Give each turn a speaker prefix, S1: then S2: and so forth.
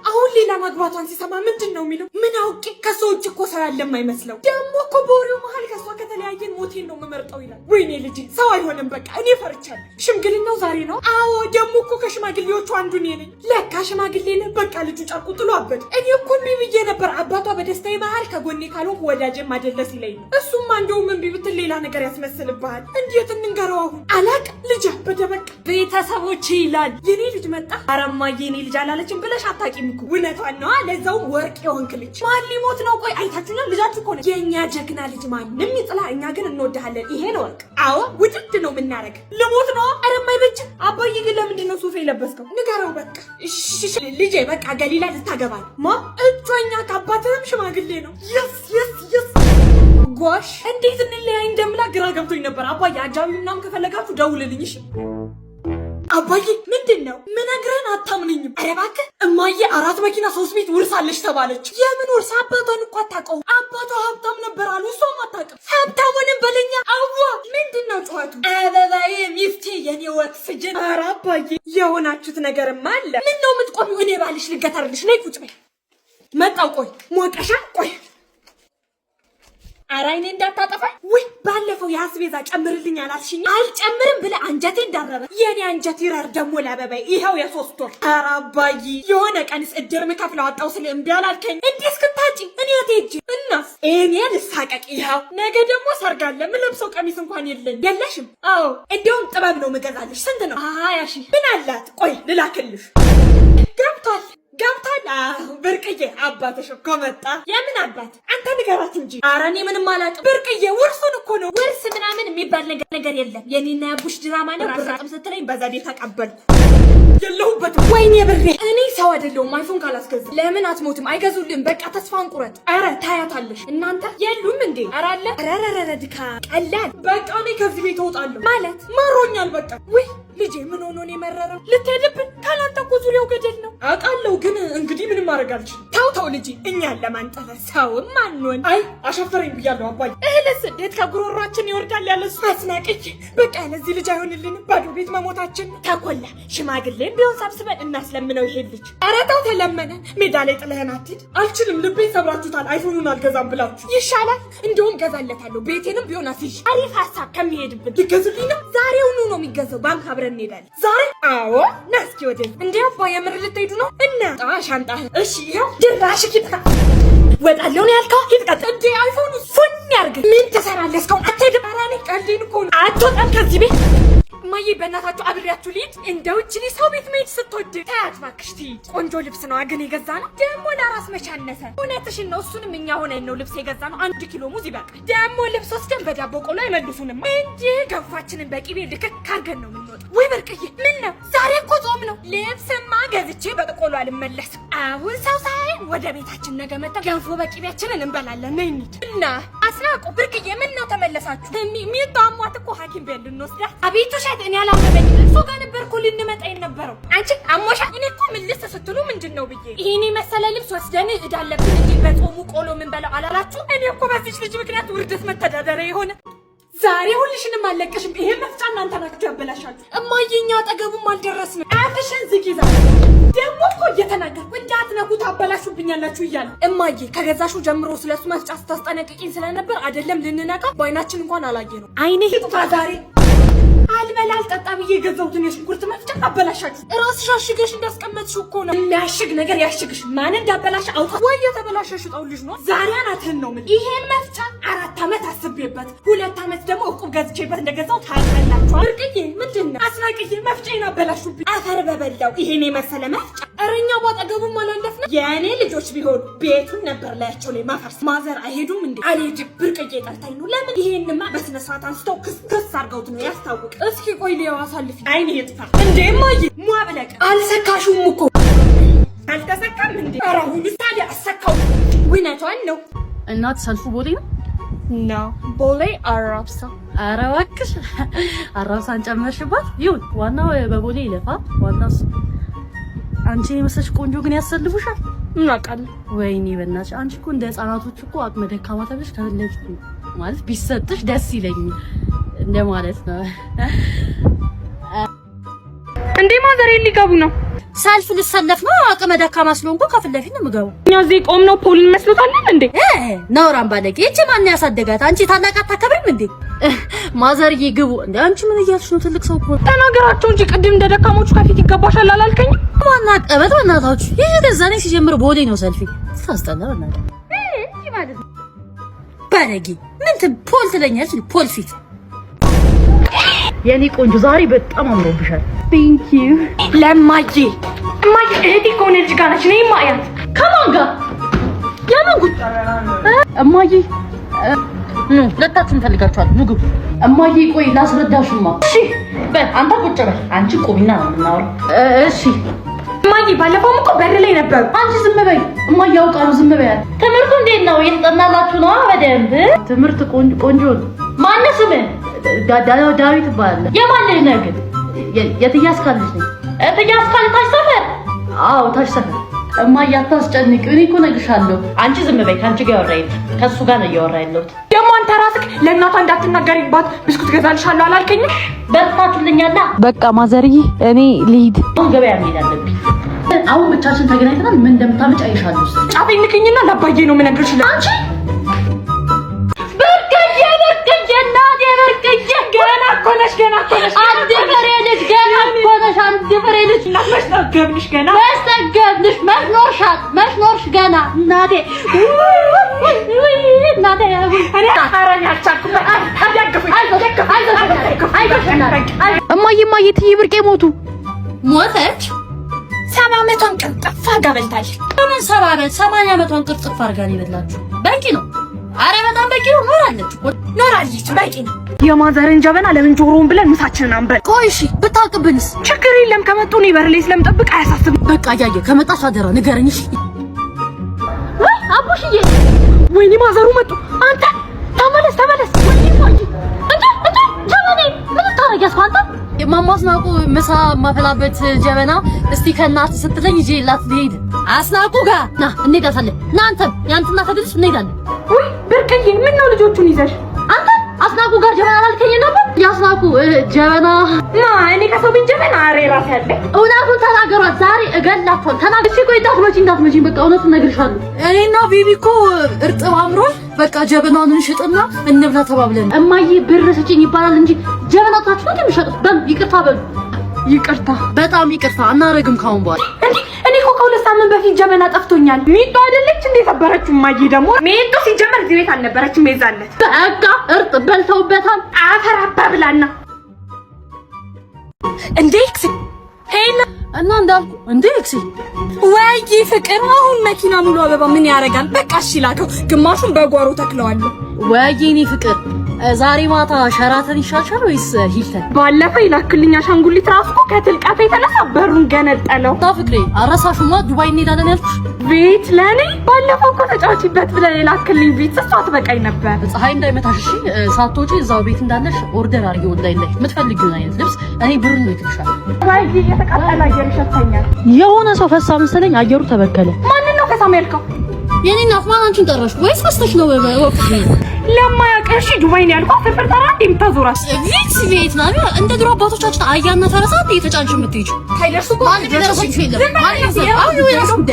S1: አሁን ሌላ ማግባቷን ሲሰማ ምንድነው የሚለው? ምን አውቄ ከሰው እጅ እኮ ሰው ያለም አይመስለው። ደግሞ እኮ በወሬው መሀል ከሷ ከተለያየን ሞቴን ነው የምመርጠው ይላል። ወይኔ ልጅ ሰው አይሆንም። በቃ እኔ ፈርቻለሁ። ሽምግልናው ዛሬ ነው? አዎ ደግሞ እኮ ከሽማግሌዎቹ አንዱ እኔ ነኝ። ለካ ሽማግሌ ነኝ። በቃ ልጁ ጨርቁ ጥሎ አበደ። እኔ እኮ እምቢ ብዬ ነበር። አባቷ በደስታዬ መሀል ከጎኔ ካልሆንኩ ወዳጄም አይደለስ ይለኝ ነው። እሱማ እንደውም እምቢ ብትል ሌላ ነገር ያስመስልብሃል። እንዴት እንንገረው አሁን? አላቅም። ልጅ አበደ በቃ ቤተሰቦቼ ይላል። የኔ ልጅ መጣ። አረማ የኔ ልጅ አላለችም ብለሽ አታውቂም እኮ። እውነቷን ነዋ። ለዛውም ወርቅ የሆንክ ልጅ። ማን ሊሞት ነው? ቆይ አይታችሁና ልጃችሁ እኮ ነው። የኛ ጀግና ልጅ ማንም ይጥላ፣ እኛ ግን እንወድሃለን። ይሄ ነው ወርቅ። አዎ ውድድ ነው የምናረግ። ልሞት ነው። ኧረ የማይበጅ። አባዬ ግን ለምንድን ነው ሱፍ የለበስከው? ንገረው በቃ። እሺ ልጄ በቃ ገሊላ ልታገባ ነው። ማ እጮኛ ከአባትህም ሽማግሌ ነው። የስ ጓሽ እንዴት እንለያይ እንደምላ ግራ ገብቶኝ ነበር። አባዬ አጃቢ ምናምን ከፈለጋችሁ ደውልልኝ እሺ። አባዬ ምንድን ነው ምነግርህን አታምነኝም? ኧረ እባክህ እማዬ 4 መኪና 3 ቤት ውርስ አለች ተባለች። የምን ውርስ? አባቷን እኮ አታውቀውም። አባቷ ሀብታም ነበር አሉ። እሷም አታውቅም። ሀብታሙንም በለኛ። አዋ ምንድን ነው ጨዋቱ? አበባዬ ሚስቴ የኔ ወክስጅን። ኧረ አባዬ የሆናችሁት ነገርማ አለ። ምን ነው የምትቆሚው? እኔ ባልሽ ልገተርልሽ። ነይ ቁጭ በይ። መጣው። ቆይ ሞቀሻ? ቆይ ኧረ አይኔ እንዳታጠፋኝ። ውይ ባለፈው የአስቤዛ ጨምርልኝ አላልሽኝ? አልጨምርም ብለህ አንጀቴ እንዳረረ። የኔ አንጀት ይረር ደግሞ ለአበባዬ ይኸው የ3 ወር። ኧረ አባዬ የሆነ ቀንስ እድር ምከፍለው አጣው ስለ እምቢ አላልከኝ? እንዲህ እስክታጪ እኔ የት ሄጄ? እናስ እኔ ልሳቀቅ። ይኸው ነገ ደግሞ ሰርግ አለ። የምለብሰው ቀሚስ እንኳን የለኝ። የለሽም? አዎ እንደውም ጥበብ ነው የምገዛልሽ። ስንት ነው? 20 ሺህ። ምን አላት? ቆይ ልላክልሽ። ገብቷል። ብርቅዬ አባትሽ እኮ መጣ። የምን አባት? አንተ ንገራት እንጂ። ኧረ እኔ ምንም አላውቅም። ብርቅዬ ውርሱን እኮ ነው። ውርስ ምናምን የሚባል ነገር የለም። የኔና ያቡሽ ድራማ ነው። ራራጥም ስትለኝ በዛዴ ተቀበልኩ። የለሁበትም። ወይኔ ብሬ እኔ ሰው አይደለሁም። አይፎን ካላስገዛ ለምን አትሞትም? አይገዙልም። በቃ ተስፋን ቁረጥ። ኧረ ታያታለሽ። እናንተ የሉም እንዴ? ኧረ አለ። ኧረ ድካ ቀላል። በቃ እኔ ከዚህ ቤት እወጣለሁ። ማለት ማሮኛል። በቃ ወይ ልጄ ምን ሆኖ ነው የመረረው? ልትሄድብን? ካላንተ እኮ ዙሪያው ገደል ነው። አውቃለሁ ግን እንግዲህ ምንም ማድረግ አልችልም። ተው ልጄ እኛን ለማንጠለ ሰውም አንሆን። አይ አሻፈረኝ ብያለሁ አባዬ። እህልስ እንዴት ከጉሮሯችን ይወርዳል? ያለሱ አስናቅኝ። በቃ ለዚህ ልጅ አይሆንልንም። ባዶ ቤት መሞታችን ተኮላ። ሽማግሌም ቢሆን ሰብስበን እናስለምነው ይሄን ልጅ። ኧረ ተው ተለመነ። ሜዳ ላይ ጥለህን አትሂድ። አልችልም። ልቤን ሰብራችሁታል። አይፎኑን አልገዛም ብላችሁ ይሻላል። እንደውም ገዛለታለሁ። ቤቴንም ቢሆን አስይዥ። አሪፍ ሀሳብ ከሚሄድብን ልገዙልኝ ነው። ዛሬውኑ ነው የሚገዛው። ባንክ አብረን እንሄዳለን። ዛሬ? አዎ ና እስኪ ወደ እንዴ አባ የምር ልትሄዱ ነው? እና ሻንጣህን። እሺ ይኸው ድራሽ ኪታ ወጣለሁ ነው ያልከው? ሂድ እንዴ አይፎኑ ፉን ያርግ። ምን ትሰራለህ? እስካሁን አትሄድም? ኧረ እኔ ቀልዴን እኮ ነው። አትወጣም ከዚህ ቤት። እማዬ በእናታችሁ አብሬያችሁ ልሂድ። እንደው እቺ ሰው ቤት መሄድ ስትወድ ታያት እባክሽ ትሂድ። ቆንጆ ልብስ ነው ግን የገዛ ነው። ደግሞ ለራስ መቻነሰ። እውነትሽን ነው። እሱንም እኛ ሆነን ነው ልብስ የገዛ ነው። 1 ኪሎ ሙዝ ይበቃል። ደግሞ ልብስ ወስደን በዳቦ ቆሎ አይመልሱንም እንጂ ገፋችንን በቂቤ ልክክ አድርገን ነው የምንወጣው። ወይ በርቅዬ ምን ነው ዛሬ እኮ ጾም ነው። ልብስማ ገዝቼ በቆሎ አልመለስም። አሁን ሰው ሳይን ወደ ቤታችን ነገ መጣ ገንፎ በቂቤያችንን እንበላለን። ነይ እንሂድ። እና አስናቁ ብርቅዬ ምን ነው ተመለሳችሁ? ሚጣሟት እኮ ሐኪም ቤት ልንወስዳት። አቤቱ ሸት እኔ አላመመኝም። እሱ ጋር ነበርኩ ልንመጣ የነበረው። አንቺ አሞሻ? እኔ እኮ ምልስ ስትሉ ምንድነው ብዬ ይሄኔ መሰለ ልብስ ወስደን እዳለብን እንጂ በጾሙ ቆሎ ምን በላው አላላችሁ? እኔ እኮ በዚች ልጅ ምክንያት ውርደት መተዳደሪያ የሆነ ዛሬ ሁልሽንም አለቀሽም። ይሄ መፍጫ እናንተ ናችሁ ያበላሻችሁ። እማዬኛ አጠገቡም አልደረስንም። አፍሽን ዝጊዛ። ደግሞ እኮ እየተናገርኩ እንዳትነኩ ታበላሹብኛላችሁ እያለ እማዬ ከገዛሹ ጀምሮ ስለሱ መፍጫ ስታስጠነቅቂኝ ስለነበር አይደለም ልንነቃ በአይናችን እንኳን አላየ ነው። አይኔ ይጥፋ ዛሬ። አልበላ አልጠጣ ብዬ የገዛሁትን የሽንኩርት መፍጫ አበላሻችሁ። ራስሽ አሽገሽ እንዳስቀመጥሽው እኮ ነው። የሚያሽግ ነገር ያሽግሽ። ማን እንዳበላሽ አውጣ። ወይ የተበላሸሽ ጣው ልጅ ነው። ዛሬ አናትህን ነው ምን ይሄን መፍጫ 4 ዓመት አስቤበት 2 ዓመት ደግሞ እቁብ ገዝቼበት እንደገዛው ታውቃላችሁ። ብርቅዬ ምንድነው? አስናቅዬ መፍጫዬን አበላሹብኝ። አፈር በበላው ይሄን የመሰለ መፍጫ። እረኛ ባጠገቡም አላለፍንም። የእኔ ልጆች ቢሆን ቤቱን ነበር ላያቸው ላይ ማፈርስ። ማዘር አይሄዱም እንዴ? አልሄድም። ብርቅዬ ጠርታኝ ነው። ለምን? ይሄንማ በስነ ስርዓት አንስተው ክስ አድርገውት ነው ያስታውቅ። እስኪ ቆይ ሊያው አሳልፊ። አይኔ ይጥፋ እንዴ ማይ ሙአብለቅ አልሰካሹም እኮ አልተሰካም እንዴ? አራሁ ምሳሌ አሰካው። እውነቷን ነው።
S2: እናት ሰልፉ ቦሌ ነው
S1: ነው ቦሌ አራብሳ።
S2: ኧረ እባክሽ አራብሳን ጨመርሽባት። ይሁን ዋናው በቦሌ ይለፋ። ዋናው አንቺ የመሰለሽ ቆንጆ ግን ያሰልፉሻል።
S1: ምን አውቃለሁ።
S2: ወይኔ በእናትሽ አንቺ እኮ እንደ ህፃናቶች እኮ አቅመ ደካማ ተብለሽ ከለልሽ ማለት ቢሰጥሽ ደስ ይለኝ እንደማለት ነው።
S1: እንዴ ማዘር ሊገቡ ነው?
S2: ሰልፍ ልሰለፍ ነው። አቅመ ደካማ ስለሆንኩ ከፊት ለፊት ነው የምገባው።
S1: እኛ እዚህ ቆም ነው ፖሊን መስሎታለን እንዴ?
S2: ነውራም ባለጌ። እቺ ማን ያሳደጋት? አንቺ ታላቅ አታከብሪም እንዴ? ማዘርዬ ግቡ እንዴ! አንቺ ምን እያልሽ ነው? ትልቅ ሰው እኮ
S1: ተናገራቸው እንጂ ቅድም እንደ ደካሞቹ ከፊት ይገባሻል አላልከኝ?
S2: ማና ቀበጥ በእናታችሁ። ይሄ ገዛኔ ሲጀምር ቦሌ ነው ሰልፊ። ታስጠላ በእናትህ። እቺ ማለት ነው ባለጌ። ምን ፖል ትለኛለች? ፖል ፊት የኔ ቆንጆ ዛሬ በጣም አምሮብሻል።
S1: ቴንክ ዩ ለማዬ። እማዬ እህቴ ከሆነ ልጅ ጋር ነች። ነይ ማያት።
S2: ከማን ጋር? የምን ጉድ? እማዬ ኑ ለታችን ፈልጋችኋል። ምግቡ እማዬ ቆይ ላስረዳሽማ። እሺ በል አንተ ቁጭ በል። አንቺ ቁሚና ነው የምናወራው። እሺ
S1: እማዬ ባለፈው እኮ በር ላይ ነበሩ።
S2: አንቺ ዝም በይ እማዬ። ያውቃሉ ዝም በያት። ትምህርቱ እንዴት ነው? እየተጠናላችሁ ነው? በደንብ ትምህርት ቆንጆ ነው። ማነው ስምህ? ዳዊት ይባላል። የማን ልጅ ነህ ግን? የትያስ ካል ልጅ ነኝ። ትያስ ካል ታች ሰፈር? አዎ ታች ሰፈር። እማዬ አታስጨንቂ። እኔ እኮ እነግርሻለሁ። አንቺ ዝም በይ። ከአንቺ ጋር ያወራ የለም ከእሱ ጋር ነው እያወራ ያለሁት።
S1: ደግሞ አንተ ራስህ ለእናቷ እንዳትናገሪባት ብስኩት ገዛልሻለሁ አላልከኝም?
S2: በርታችሁልኛላ። በቃ ማዘርዬ እኔ ልሂድ። አሁን ገበያ መሄድ አለብኝ። አሁን ብቻችን ተገናኝተናል። ምን እንደምታመጭ አይሻለሁ።
S1: ጫፌን ንክኝና ለአባዬ ነው የምነግርሽ። አንቺ ገና እኮ ነሽ። አንድ ፍሬ ልጅ ገና እኮ ነሽ። አንድ ፍሬ ልጅ መስጠገብንሽ ገና
S2: መስጠገብንሽ መስኖርሽ ገና እናቴ እናቴ
S1: እኔ አራኝ አልቻልኩም።
S2: እማዬ ትይ ብርቄ ሞተች።
S1: 70 ዓመቷን ቅርጥፍ አድርጋ በልታለች።
S2: ምን 80 ዓመቷን ቅርጥፍ አድርጋ ነው የበላችሁ? በቂ ነው። አረ በጣም በቂ ነው። ኖራለች በቂ ነው።
S1: የማዘርን ጀበና ለምን ጆሮውን ብለን ምሳችንን አንበል?
S2: ቆይ እሺ ብታውቅብንስ?
S1: ችግር የለም ከመጡ እኔ በር ላይ ስለምጠብቅ አያሳስብም።
S2: በቃ እያየ ከመጣች አደራ ንገረኝ እሺ። ወይ አቡሽዬ፣
S1: ወይኔ ማዘሩ መጡ። አንተ ተመለስ። ወይኔ
S2: እንዴ ጀበና ምን ታረጊያስ? አንተ የማማስናቁ ምሳ ማፈላበት ጀበና እስቲ ከእናት ስትለኝ ይዤላት ልሄድ አስናቁ ጋር ና እንሄዳለን። ና አንተም ያንተና ተድርስ እንሄዳለን።
S1: ወይ ብርቅዬ ምን ነው ልጆቹን ይዘሽ?
S2: አንተ አስናቁ ጋር ጀበና አላልከኝ ነበር? ያስናቁ ጀበና
S1: እኔ ከሰው ቤት ጀበና አሬ ራስ ያለ
S2: እውነቱን ተናገሯት። ዛሬ እገላችኋል። ተናግሽ ቆይ እንዳትመጪ በቃ እውነቱን እነግርሻለሁ። እኔና ቤቢ እኮ እርጥብ አምሮን በቃ ጀበናውን እንሽጥና እንብላ ተባብለን። እማዬ ብር ስጪኝ ይባላል እንጂ ጀበናታችሁ ነው የሚሸጡት። ይቅርታ በሉ።
S1: ይቅርታ
S2: በጣም ይቅርታ። አናረግም ካሁን በኋላ።
S1: እኔ እኮ ከሁለት ሳምንት በፊት ጀበና ጠፍቶኛል። ሚጡ አይደለች እንዴ ሰበረችው? እማዬ ደግሞ ሚጡ ሲጀመር እዚህ ቤት አልነበረችም። ይዛለት
S2: በቃ እርጥብ በልተውበታል።
S1: አፈር አባብላና እንዴ ሄላ
S2: እና እንዳልኩ እንዴ ኤክሲ
S1: ወይ ፍቅር፣ አሁን መኪና ሙሉ አበባ ምን ያደርጋል? በቃ እሺ ላከው። ግማሹን በጓሮ ተክለዋለሁ።
S2: ወይኔ ፍቅር ዛሬ ማታ ሸራተን ይሻልሻል ወይስ ሂልተን?
S1: ባለፈው ይላክልኝ አሻንጉሊት ራሱ ከትልቃት የተነሳ በሩን ገነጠለው።
S2: ፍቅሬ አረሳሽማ ዱባይ እንሄዳለን ያልኩሽ
S1: ቤት ለኔ ባለፈው እኮ ተጫውቺበት ብለን ይላክልኝ ቤት እሷ ትበቃኝ ነበር።
S2: ፀሐይ እንዳይመታሽ እሺ። ሳትወጪ እዛው ቤት እንዳለሽ ኦርደር አድርጊ። ኦንላይን ላይ የምትፈልጊውን አይነት ልብስ እኔ ብሩን ልክልሻለሁ።
S1: ወይ የተቃጠለ አየር ይሸተኛል።
S2: የሆነ ሰው ፈሳ መሰለኝ አየሩ ተበከለ።
S1: ማንን ነው ከሳም ያልከው?
S2: የኔ እናት ማን አንቺን ጠራሽ ወይስ ፈስተሽ ነው?
S1: ለማያውቅሽ ዱባይ ነው ያልኩት። ፍርፍር ተራ እንደምታዞራስ
S2: ቤት ነው እንደ ድሮ አባቶቻችን አያና ፈረሳ እየተጫንሽ የምትሄጂው።
S1: ታይለርሱ
S2: ማን ቢደረሰሽ የለም። ማን ነው? አሁን ነው ያስኩት።